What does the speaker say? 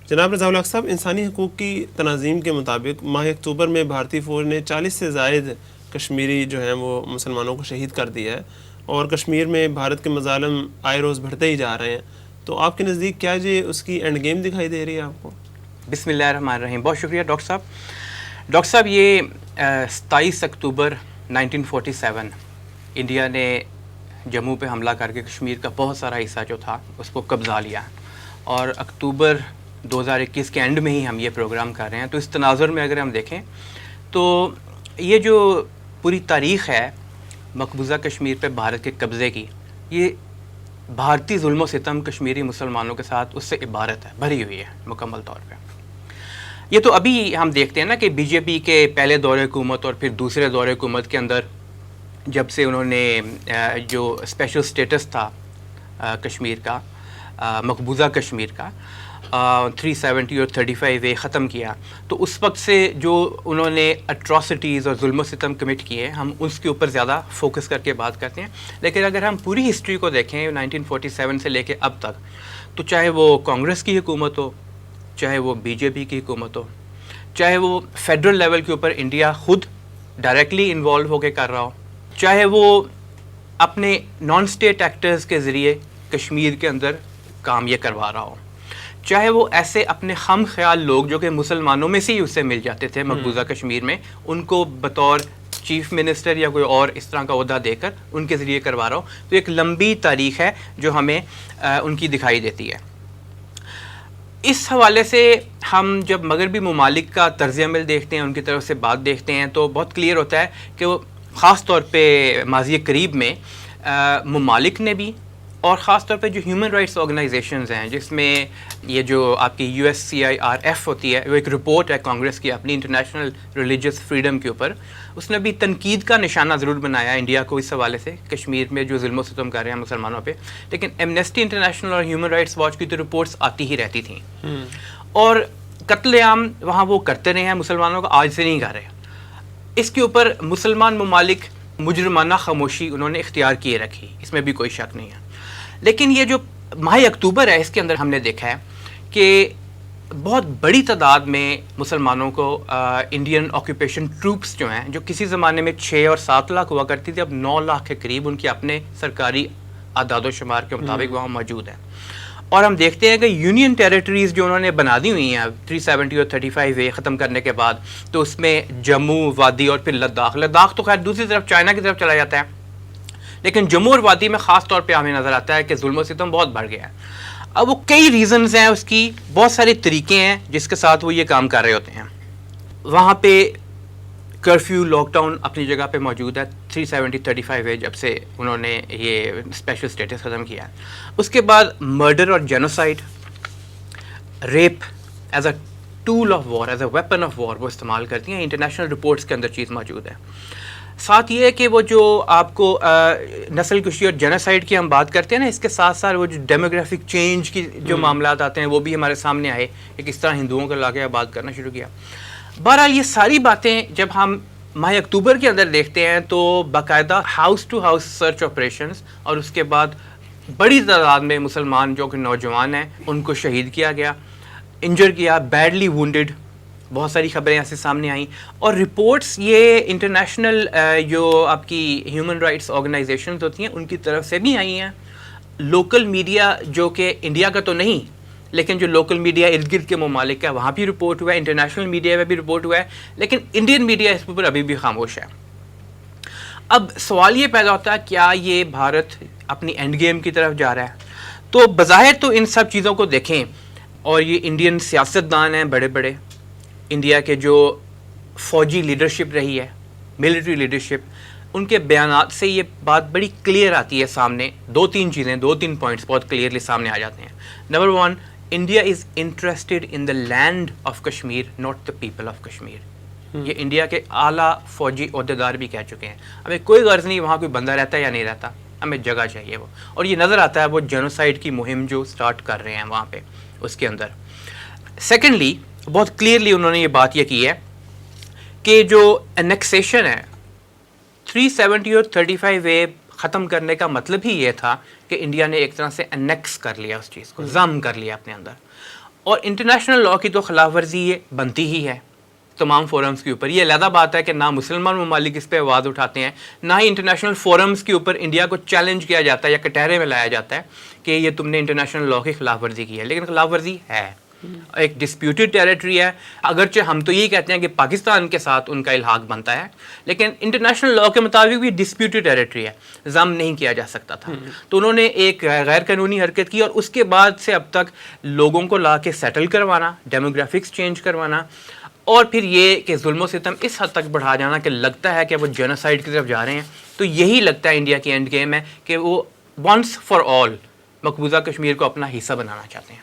جناب رضا الحق صاحب، انسانی حقوق کی تناظیم کے مطابق ماہ اکتوبر میں بھارتی فوج نے 40 سے زائد کشمیری جو ہیں وہ مسلمانوں کو شہید کر دیا ہے، اور کشمیر میں بھارت کے مظالم آئے روز بڑھتے ہی جا رہے ہیں. تو آپ کے نزدیک کیا یہ اس کی اینڈ گیم دکھائی دے رہی ہے آپ کو؟ بسم اللہ الرحمن الرحیم. بہت شکریہ ڈاکٹر صاحب. ڈاکٹر صاحب، یہ 27 اکتوبر 1947 انڈیا نے جموں پہ حملہ کر کے کشمیر کا بہت سارا حصہ جو تھا اس کو قبضہ لیا، اور اکتوبر 2021 کے اینڈ میں ہی ہم یہ پروگرام کر رہے ہیں. تو اس تناظر میں اگر ہم دیکھیں تو یہ جو پوری تاریخ ہے مقبوضہ کشمیر پہ بھارت کے قبضے کی، یہ بھارتی ظلم و ستم کشمیری مسلمانوں کے ساتھ اس سے عبارت ہے، بھری ہوئی ہے مکمل طور پہ. یہ تو ابھی ہم دیکھتے ہیں نا کہ بی جے پی کے پہلے دور حکومت اور پھر دوسرے دور حکومت کے اندر جب سے انہوں نے جو اسپیشل اسٹیٹس تھا کشمیر کا، مقبوضہ کشمیر کا 370 اور 35A ختم کیا، تو اس وقت سے جو انہوں نے اٹراسٹیز اور ظلم و ستم کمٹ کیے ہم اس کے اوپر زیادہ فوکس کر کے بات کرتے ہیں. لیکن اگر ہم پوری ہسٹری کو دیکھیں 1947 سے لے کے اب تک، تو چاہے وہ کانگریس کی حکومت ہو، چاہے وہ بی جے پی کی حکومت ہو، چاہے وہ فیڈرل لیول کے اوپر انڈیا خود ڈائریکٹلی انوالو ہو کے کر رہا ہو، چاہے وہ اپنے نان اسٹیٹ ایکٹرز کے ذریعے کشمیر کے اندر کام یہ کروا رہا ہو، چاہے وہ ایسے اپنے ہم خیال لوگ جو کہ مسلمانوں میں سے ہی اس سے مل جاتے تھے مقبوضہ کشمیر میں، ان کو بطور چیف منسٹر یا کوئی اور اس طرح کا عہدہ دے کر ان کے ذریعے کروا رہا ہو. تو ایک لمبی تاریخ ہے جو ہمیں ان کی دکھائی دیتی ہے. اس حوالے سے ہم جب مغربی ممالک کا طرز عمل دیکھتے ہیں، ان کی طرف سے بات دیکھتے ہیں، تو بہت کلیئر ہوتا ہے کہ وہ خاص طور پہ ماضی قریب میں ممالک نے بھی، اور خاص طور پہ جو ہیومن رائٹس آرگنائزیشنز ہیں، جس میں یہ جو آپ کی USCIRF ہوتی ہے، وہ ایک رپورٹ ہے کانگریس کی اپنی انٹرنیشنل ریلیجس فریڈم کے اوپر، اس نے بھی تنقید کا نشانہ ضرور بنایا انڈیا کو اس حوالے سے کشمیر میں جو ظلم و ستم کر رہے ہیں مسلمانوں پہ. لیکن ایمنیسٹی انٹرنیشنل اور ہیومن رائٹس واچ کی تو رپورٹس آتی ہی رہتی تھیں، اور قتل عام وہاں وہ کرتے رہے ہیں مسلمانوں کا، آج سے نہیں کر رہے. اس کے اوپر مسلمان ممالک مجرمانہ خاموشی انہوں نے اختیار کیے رکھی، اس میں بھی کوئی شک نہیں ہے. لیکن یہ جو ماہ اکتوبر ہے، اس کے اندر ہم نے دیکھا ہے کہ بہت بڑی تعداد میں مسلمانوں کو انڈین آکوپیشن ٹروپس جو ہیں، جو کسی زمانے میں 6 اور 7 لاکھ ہوا کرتی تھی، اب 9 لاکھ کے قریب ان کے اپنے سرکاری اعداد و شمار کے مطابق وہاں موجود ہیں. اور ہم دیکھتے ہیں کہ یونین ٹیریٹریز جو انہوں نے بنا دی ہوئی ہیں 370 اور 35A ختم کرنے کے بعد، تو اس میں جموں، وادی اور پھر لداخ تو خیر دوسری طرف چائنا کی طرف چلا جاتا ہے، لیکن جموں اور وادی میں خاص طور پہ ہمیں نظر آتا ہے کہ ظلم و ستم بہت بڑھ گیا ہے. اب وہ کئی ریزنز ہیں، اس کی بہت سارے طریقے ہیں جس کے ساتھ وہ یہ کام کر رہے ہوتے ہیں. وہاں پہ کرفیو، لاک ڈاؤن اپنی جگہ پہ موجود ہے 370 35A جب سے انہوں نے یہ اسپیشل اسٹیٹس ختم کیا ہے. اس کے بعد مرڈر اور genocide, rape as a tool of war, as a weapon of war وہ استعمال کرتی ہیں. انٹرنیشنل رپورٹس کے اندر چیز موجود ہے. ساتھ یہ ہے کہ وہ جو آپ کو نسل کشی اور جینوسائڈ کی ہم بات کرتے ہیں نا، اس کے ساتھ ساتھ وہ جو ڈیموگرافک چینج کی جو معاملات آتے ہیں وہ بھی ہمارے سامنے آئے کہ کس طرح ہندوؤں کو لا کے بات کرنا شروع کیا. بہرحال یہ ساری باتیں جب ہم ماہ اکتوبر کے اندر دیکھتے ہیں تو باقاعدہ house to house search operations, اور اس کے بعد بڑی تعداد میں مسلمان جو کہ نوجوان ہیں ان کو شہید کیا گیا، انجر کیا، بیڈلی وونڈڈ، بہت ساری خبریں ایسے سامنے آئیں. اور رپورٹس یہ انٹرنیشنل جو آپ کی ہیومن رائٹس آرگنائزیشنز ہوتی ہیں ان کی طرف سے بھی آئی ہیں. لوکل میڈیا جو کہ انڈیا کا تو نہیں، لیکن جو لوکل میڈیا ارد گرد کے ممالک کا وہاں بھی رپورٹ ہوا ہے، انٹرنیشنل میڈیا میں بھی رپورٹ ہوا ہے، لیکن انڈین میڈیا اس پر ابھی بھی خاموش ہے. اب سوال یہ پیدا ہوتا ہے کیا یہ بھارت اپنی اینڈ گیم کی طرف جا رہا ہے؟ تو بظاہر تو ان سب چیزوں کو دیکھیں، اور یہ انڈین سیاستدان ہیں بڑے بڑے، انڈیا کے جو فوجی لیڈرشپ رہی ہے، ملٹری لیڈرشپ، ان کے بیانات سے یہ بات بڑی کلیئر آتی ہے سامنے. 2-3 پوائنٹس بہت کلیئرلی سامنے آ جاتے ہیں. Number 1، India is interested in the land of Kashmir not the people of Kashmir. یہ انڈیا کے اعلیٰ فوجی عہدیدار بھی کہہ چکے ہیں، ہمیں کوئی غرض نہیں وہاں کوئی بندہ رہتا ہے یا نہیں رہتا، ہمیں جگہ چاہیے وہ. اور یہ نظر آتا ہے وہ جینوسائڈ کی مہم جو سٹارٹ کر رہے ہیں وہاں پہ اس کے اندر. سیکنڈلی، بہت کلیئرلی انہوں نے یہ بات یہ کی ہے کہ جو انیکسیشن ہے 370 اور 35A ختم کرنے کا مطلب ہی یہ تھا کہ انڈیا نے ایک طرح سے انیکس کر لیا اس چیز کو، ضم کر لیا اپنے اندر. اور انٹرنیشنل لاء کی تو خلاف ورزی یہ بنتی ہی ہے تمام فورمز کے اوپر. یہ علیحدہ بات ہے کہ نہ مسلمان ممالک اس پہ آواز اٹھاتے ہیں، نہ ہی انٹرنیشنل فورمز کے اوپر انڈیا کو چیلنج کیا جاتا ہے یا کٹہرے میں لایا جاتا ہے کہ یہ تم نے انٹرنیشنل لاء کی خلاف ورزی کی ہے. لیکن خلاف ورزی ہے، ایک ڈسپیوٹڈ ٹیریٹری ہے. اگرچہ ہم تو یہی کہتے ہیں کہ پاکستان کے ساتھ ان کا الحاق بنتا ہے، لیکن انٹرنیشنل لاء کے مطابق بھی ڈسپیوٹڈ ٹیریٹری ہے، ضم نہیں کیا جا سکتا تھا. تو انہوں نے ایک غیر قانونی حرکت کی، اور اس کے بعد سے اب تک لوگوں کو لا کے سیٹل کروانا، ڈیموگرافکس چینج کروانا، اور پھر یہ کہ ظلم و ستم اس حد تک بڑھا جانا کہ لگتا ہے کہ وہ جینوسائیڈ کی طرف جا رہے ہیں. تو یہی لگتا ہے انڈیا کی اینڈ گیم ہے کہ وہ ونس فار آل مقبوضہ کشمیر کو اپنا حصہ بنانا چاہتے ہیں.